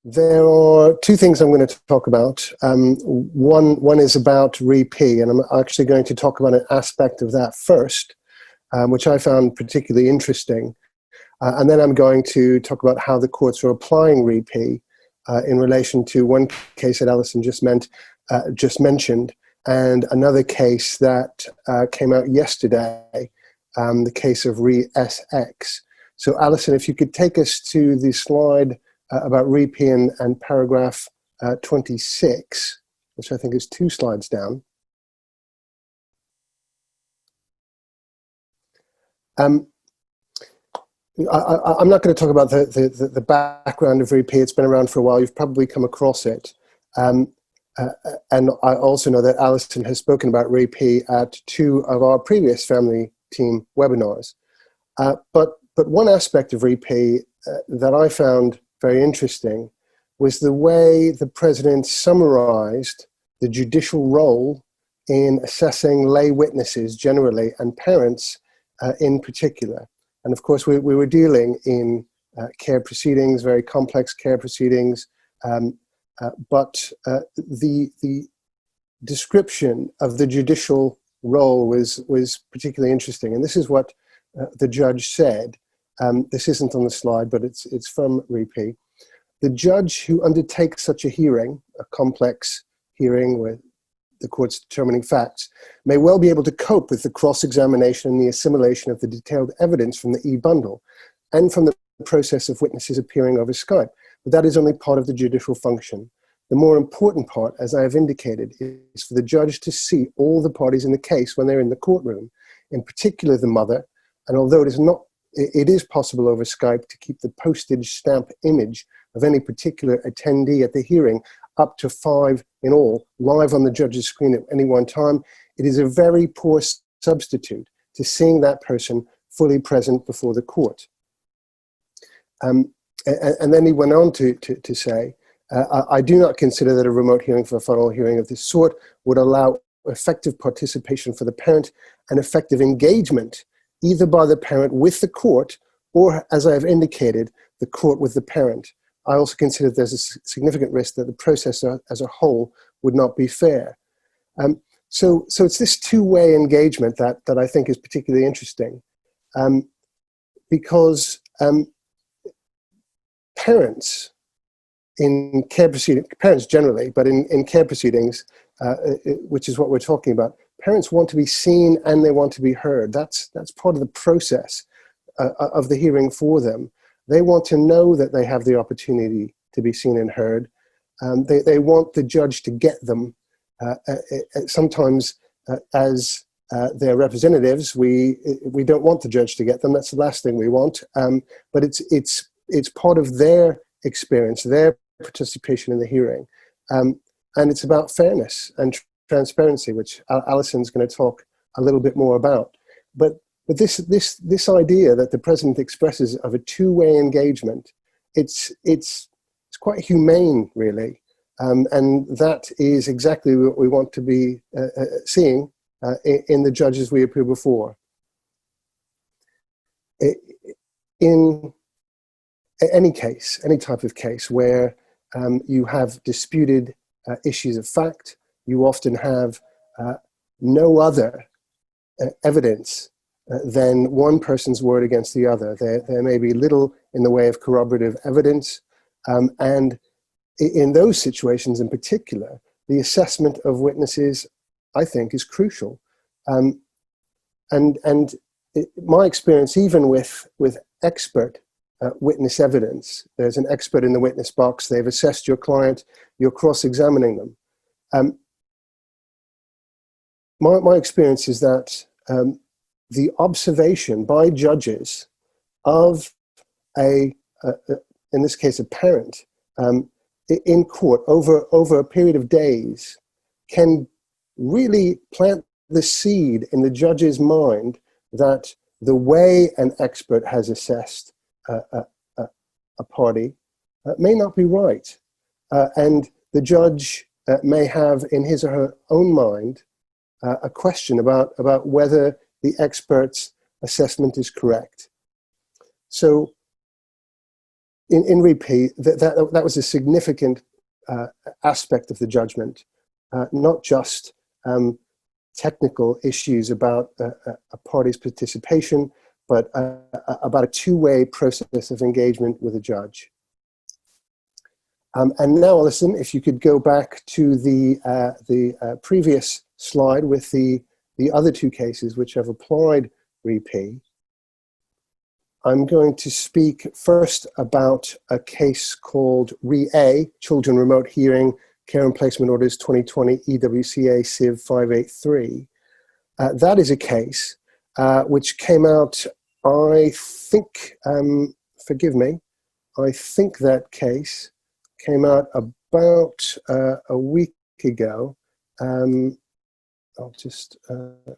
There are two things I'm going to talk about. One is about REP, and I'm actually going to talk about an aspect of that first, which I found particularly interesting. And then I'm going to talk about how the courts are applying REP in relation to one case that Allison just mentioned, and another case that came out yesterday, the case of RE-SX. So Allison, if you could take us to the slide about REP and paragraph 26, which I think is 2 slides down. I'm not going to talk about the background of REP. It's been around for a while. You've probably come across it. And I also know that Allison has spoken about REP at 2 of our previous family team webinars. But one aspect of REP that I found very interesting was the way the president summarized the judicial role in assessing lay witnesses generally and parents in particular. And of course, we were dealing in care proceedings, very complex care proceedings, but the description of the judicial role was particularly interesting. And this is what the judge said. This isn't on the slide, but it's from REP. The judge who undertakes such a hearing, a complex hearing with the court's determining facts, may well be able to cope with the cross-examination and the assimilation of the detailed evidence from the e-bundle and from the process of witnesses appearing over Skype. But that is only part of the judicial function. The more important part, as I have indicated, is for the judge to see all the parties in the case when they're in the courtroom, in particular the mother. And although it is possible over Skype to keep the postage stamp image of any particular attendee at the hearing up to 5 in all, live on the judge's screen at any one time, it is a very poor substitute to seeing that person fully present before the court. And then he went on to say, I do not consider that a remote hearing for a final hearing of this sort would allow effective participation for the parent and effective engagement either by the parent with the court or, as I have indicated, the court with the parent. I also consider there's a significant risk that the process as a whole would not be fair. So it's this two-way engagement that I think is particularly interesting, because parents in care proceedings, parents generally, but in care proceedings, which is what we're talking about, parents want to be seen and they want to be heard. That's part of the process of the hearing for them. They want to know that they have the opportunity to be seen and heard. They want the judge to get them. Sometimes as their representatives, we don't want the judge to get them. That's the last thing we want. But it's part of their experience, their participation in the hearing. And it's about fairness and transparency, which Allison's going to talk a little bit more about. But this idea that the president expresses of a two-way engagement, it's quite humane, really, and that is exactly what we want to be seeing in the judges we appear before. In any case, any type of case where you have disputed issues of fact, you often have no other evidence than one person's word against the other. There may be little in the way of corroborative evidence, and in those situations in particular, the assessment of witnesses, I think, is crucial. My experience, even with expert witness evidence, there's an expert in the witness box, they've assessed your client, you're cross-examining them. My experience is that the observation by judges of in this case, a parent in court over a period of days can really plant the seed in the judge's mind that the way an expert has assessed a party may not be right. And the judge may have in his or her own mind a question about whether the expert's assessment is correct. So in repeat, that was a significant aspect of the judgment, not just technical issues about a party's participation, but about a two-way process of engagement with a judge. And now, Alison, if you could go back to the previous slide with the other two cases which have applied REP. I'm going to speak first about a case called RE-A, Children Remote Hearing Care and Placement Orders 2020 EWCA Civ 583. That is a case which came out, I think, forgive me, I think that case came out about a week ago. I'll just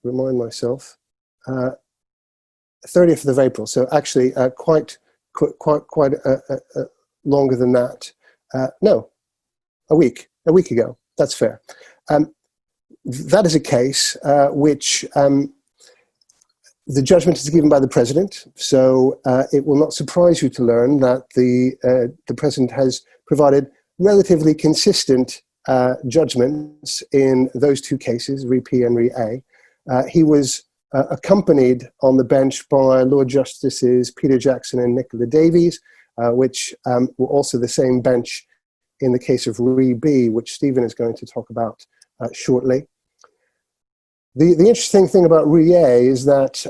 remind myself. 30th of April, so actually quite longer than that. No, a week ago. That's fair. That is a case which the judgment is given by the president. So it will not surprise you to learn that the president has provided relatively consistent judgments in those two cases, RE-P and RE-A. He was accompanied on the bench by Lord Justices Peter Jackson and Nicola Davies, which were also the same bench in the case of RE-B, which Stephen is going to talk about shortly. The interesting thing about RE-A is that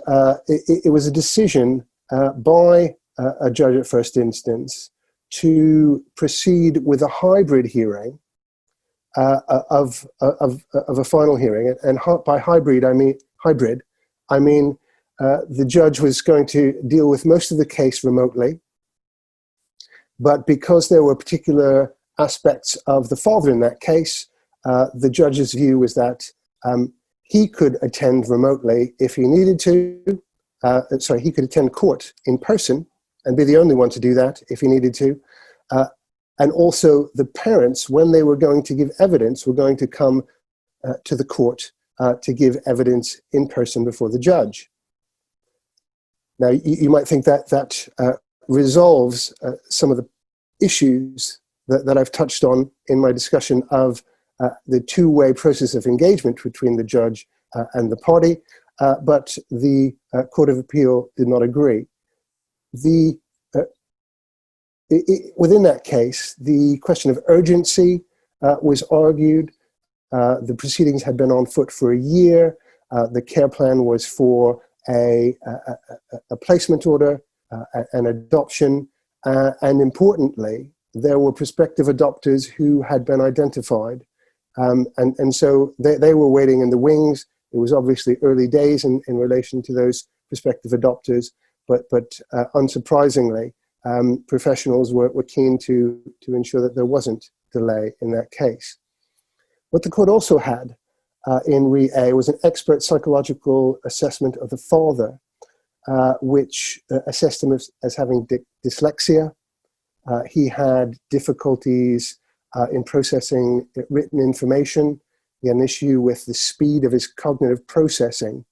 it was a decision by a judge at first instance to proceed with a hybrid hearing of a final hearing. And by hybrid, I mean the judge was going to deal with most of the case remotely, but because there were particular aspects of the father in that case, the judge's view was that he could attend remotely if he needed to. He could attend court in person and be the only one to do that if he needed to. And also the parents, when they were going to give evidence, were going to come to the court to give evidence in person before the judge. Now, you might think that resolves some of the issues that I've touched on in my discussion of the two-way process of engagement between the judge and the party, but the Court of Appeal did not agree. Within that case, the question of urgency was argued. The proceedings had been on foot for a year. The care plan was for a placement order, an adoption, and importantly, there were prospective adopters who had been identified. And so they were waiting in the wings. It was obviously early days in relation to those prospective adopters, but unsurprisingly, professionals were keen to ensure that there wasn't delay in that case. What the court also had in RE-A was an expert psychological assessment of the father, which assessed him as having dyslexia. He had difficulties in processing written information. He had an issue with the speed of his cognitive processing.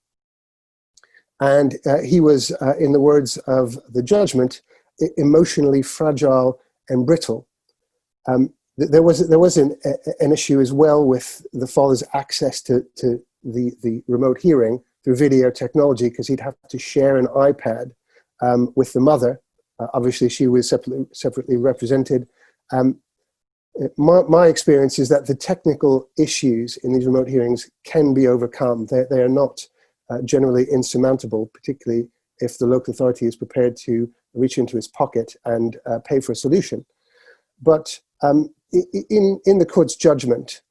And he was, in the words of the judgment, emotionally fragile and brittle. There was an issue as well with the father's access to the remote hearing through video technology, because he'd have to share an iPad with the mother. Obviously, she was separately represented. My experience is that the technical issues in these remote hearings can be overcome. They are not generally insurmountable, particularly if the local authority is prepared to reach into his pocket and pay for a solution. But in the court's judgment,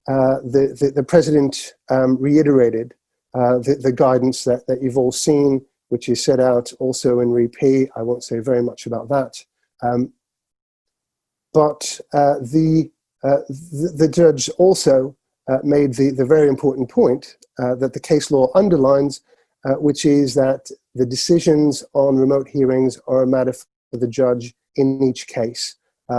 the president reiterated the guidance that you've all seen, which is set out also in RE-P. I won't say very much about that. But the judge also made the very important point that the case law underlines, which is that the decisions on remote hearings are a matter for the judge in each case.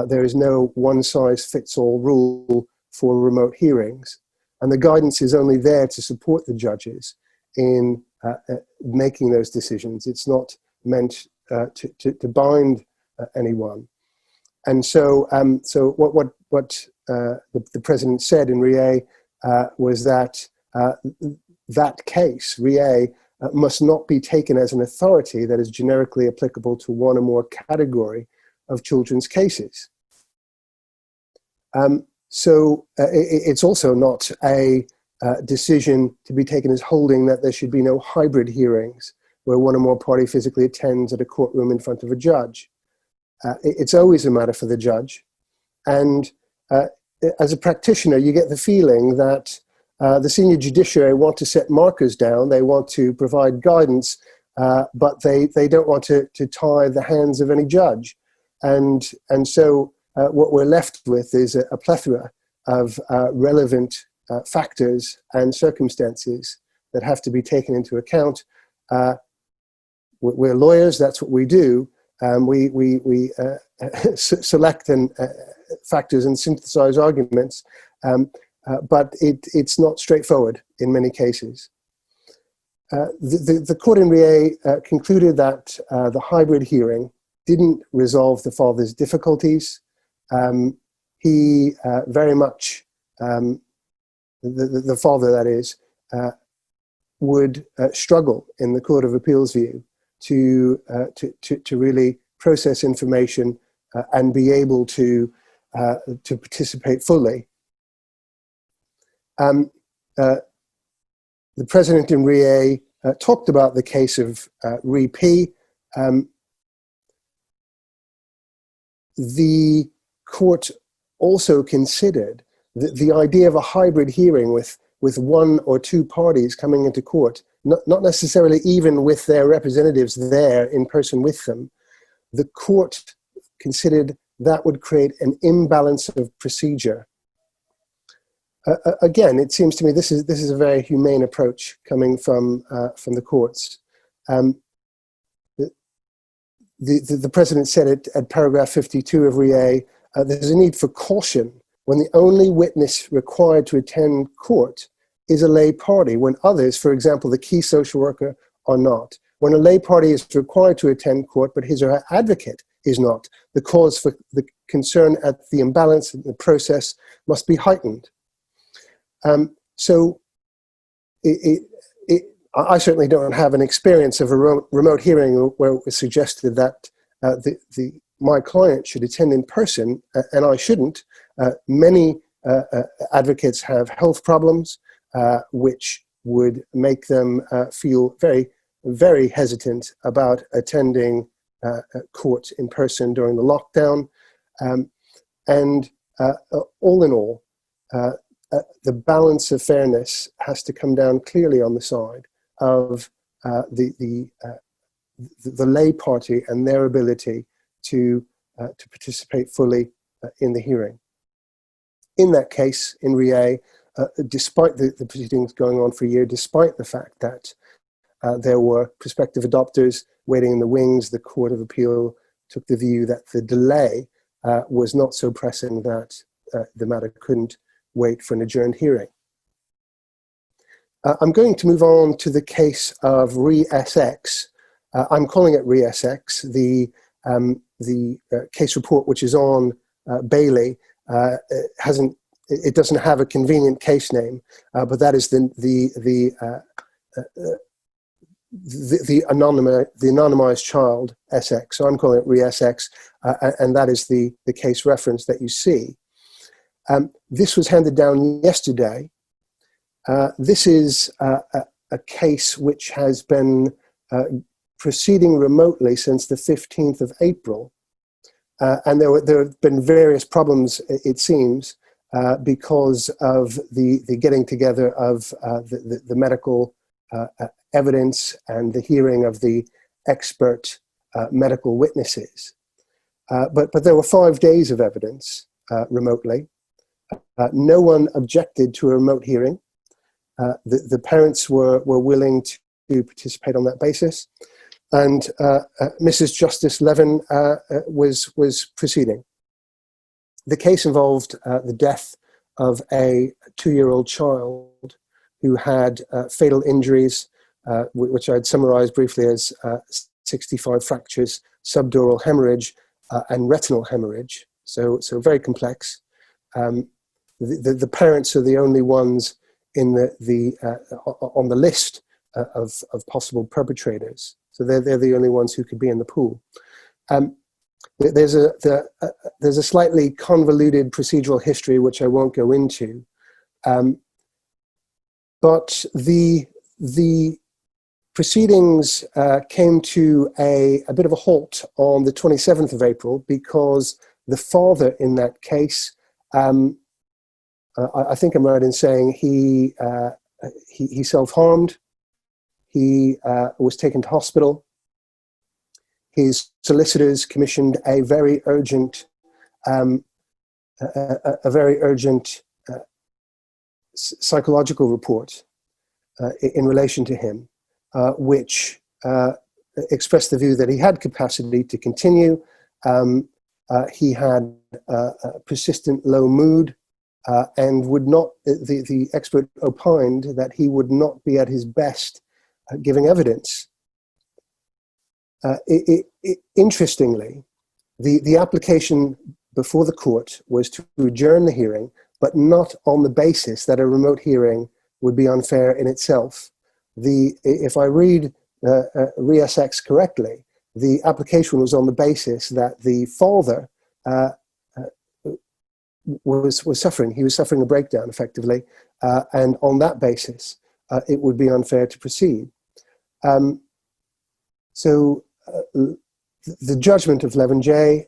There is no one-size-fits-all rule for remote hearings. And the guidance is only there to support the judges in making those decisions. It's not meant to bind anyone. And so, the president said in RIE was that that case, RIE, must not be taken as an authority that is generically applicable to one or more category of children's cases. It's also not a decision to be taken as holding that there should be no hybrid hearings where one or more party physically attends at a courtroom in front of a judge. It's always a matter for the judge. And as a practitioner, you get the feeling that the senior judiciary want to set markers down, they want to provide guidance, but they don't want to tie the hands of any judge. And so what we're left with is a plethora of relevant factors and circumstances that have to be taken into account. We're lawyers, that's what we do. We select factors and synthesize arguments, but it's not straightforward in many cases. The court in RIE concluded that the hybrid hearing didn't resolve the father's difficulties. He very much, the father that is, would struggle in the Court of Appeal's view to really process information and be able to participate fully. The president in RIE talked about the case of RIP. The court also considered the idea of a hybrid hearing with one or two parties coming into court, not necessarily even with their representatives there in person with them. The court considered that would create an imbalance of procedure. Again, it seems to me this is a very humane approach coming from the courts. The president said it at paragraph 52 of RIE, there's a need for caution when the only witness required to attend court is a lay party, when others, for example, the key social worker, are not. When a lay party is required to attend court, but his or her advocate is not, the cause for the concern at the imbalance in the process must be heightened. I certainly don't have an experience of a remote hearing where it was suggested that my client should attend in person, and I shouldn't. Many advocates have health problems, which would make them feel very, very hesitant about attending court in person during the lockdown. All in all, the balance of fairness has to come down clearly on the side of the lay party and their ability to participate fully in the hearing. In that case, in RIE, despite the proceedings going on for a year, despite the fact that there were prospective adopters waiting in the wings, the Court of Appeal took the view that the delay was not so pressing that the matter couldn't wait for an adjourned hearing. I'm going to move on to the case of RIE-SX. I'm calling it RIE-SX. The case report, which is on Bailey, it doesn't have a convenient case name, but that is the anonymized child, SX. So I'm calling it RIE-SX, and that is the case reference that you see. This was handed down yesterday. This is a case which has been proceeding remotely since the 15th of April. And there have been various problems, it seems, because of the getting together of the medical evidence and the hearing of the expert medical witnesses. But there were 5 days of evidence remotely. No one objected to a remote hearing. The parents were willing to participate on that basis. And Mrs. Justice Levin was proceeding. The case involved the death of a 2-year-old child who had fatal injuries, which I'd summarized briefly as 65 fractures, subdural hemorrhage, and retinal hemorrhage. so very complex. The parents are the only ones in on the list of possible perpetrators. So they're the only ones who could be in the pool. There's a slightly convoluted procedural history which I won't go into, but the proceedings came to a bit of a halt on the 27th of April because the father in that case, I think I'm right in saying he self-harmed. He was taken to hospital. His solicitors commissioned a very urgent, psychological report in relation to him, which expressed the view that he had capacity to continue. He had a persistent low mood and would not. The expert opined that he would not be at his best giving evidence. Interestingly, the application before the court was to adjourn the hearing, but not on the basis that a remote hearing would be unfair in itself. If I read ReSX correctly, the application was on the basis that the father was suffering. He was suffering a breakdown, effectively, and on that basis, it would be unfair to proceed. So the judgment of Levin J.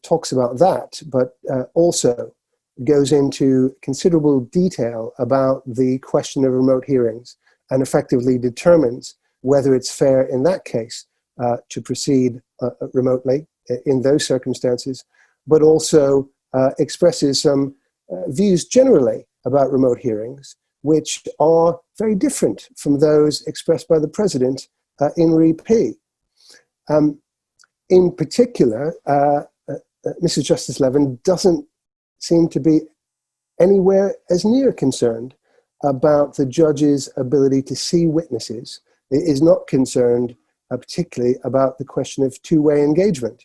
Talks about that, but also goes into considerable detail about the question of remote hearings and effectively determines whether it's fair in that case to proceed remotely in those circumstances, but also expresses some views generally about remote hearings, which are very different from those expressed by the President in Re-P. In particular, Mrs. Justice Levin doesn't seem to be anywhere as near concerned about the judge's ability to see witnesses. It is not concerned particularly about the question of two-way engagement.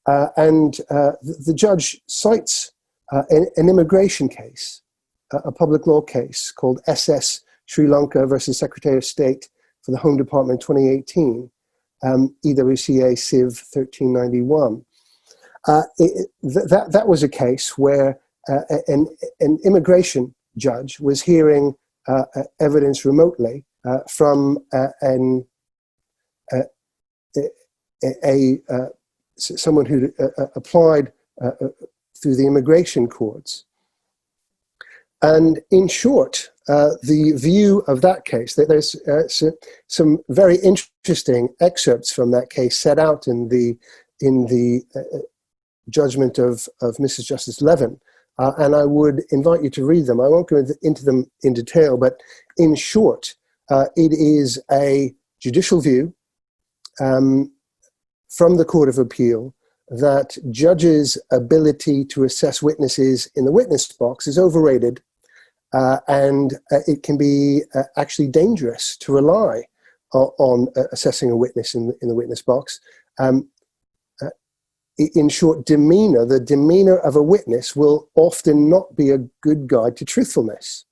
The judge cites an immigration case, a public law case called SS Sri Lanka versus Secretary of State for the Home Department 2018, EWCA Civ 1391. That was a case where an immigration judge was hearing evidence remotely from someone who applied through the immigration courts. And in short, the view of that case, there's some very interesting excerpts from that case set out in the judgment of Mrs. Justice Levin, and I would invite you to read them. I won't go into them in detail, but in short, it is a judicial view from the Court of Appeal that judges' ability to assess witnesses in the witness box is overrated, and it can be actually dangerous to rely on assessing a witness in the witness box. In short, the demeanor of a witness will often not be a good guide to truthfulness.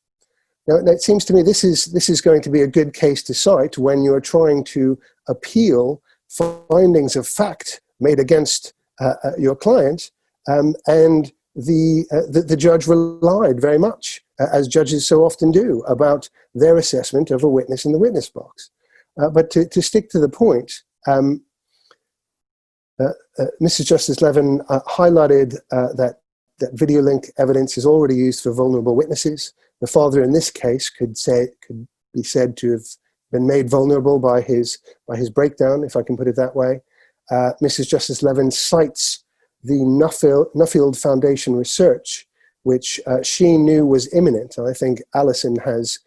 Now, it seems to me this is going to be a good case to cite when you're trying to appeal findings of fact made against your client, and the judge relied very much, as judges so often do, about their assessment of a witness in the witness box. But to stick to the point, Mrs. Justice Levin highlighted that video link evidence is already used for vulnerable witnesses. The father in this case could be said to have been made vulnerable by his breakdown, if I can put it that way. Mrs. Justice Levin cites the Nuffield Foundation research, which she knew was imminent. And I think Allison has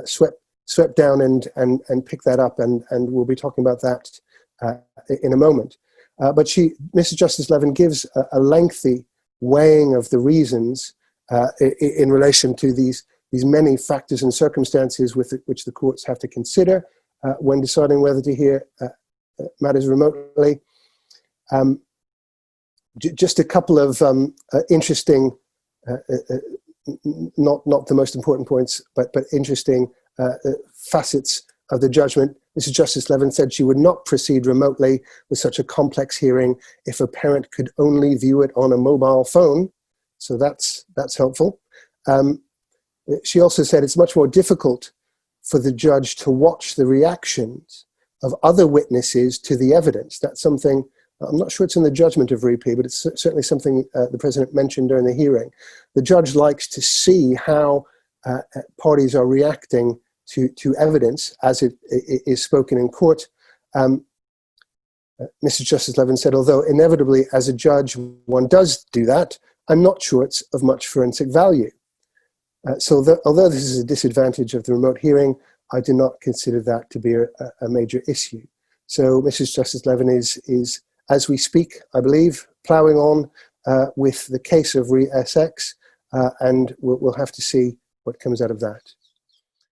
swept down and picked that up, and we'll be talking about that in a moment. But Mrs. Justice Levin gives a lengthy weighing of the reasons in relation to these many factors and circumstances which the courts have to consider when deciding whether to hear matters remotely. Just a couple of interesting, not the most important points, but interesting facets of the judgment. Mrs. Justice Levin said she would not proceed remotely with such a complex hearing if a parent could only view it on a mobile phone. So that's helpful. She also said it's much more difficult for the judge to watch the reactions of other witnesses to the evidence. That's something, I'm not sure it's in the judgment of REP, but it's certainly something the President mentioned during the hearing. The judge likes to see how parties are reacting to evidence as it is spoken in court. Mrs. Justice Levin said, although inevitably as a judge one does do that, I'm not sure it's of much forensic value. Although this is a disadvantage of the remote hearing, I do not consider that to be a major issue. So Mrs. Justice Levin is, as we speak, I believe, ploughing on with the case of Re-SX, and we'll have to see what comes out of that.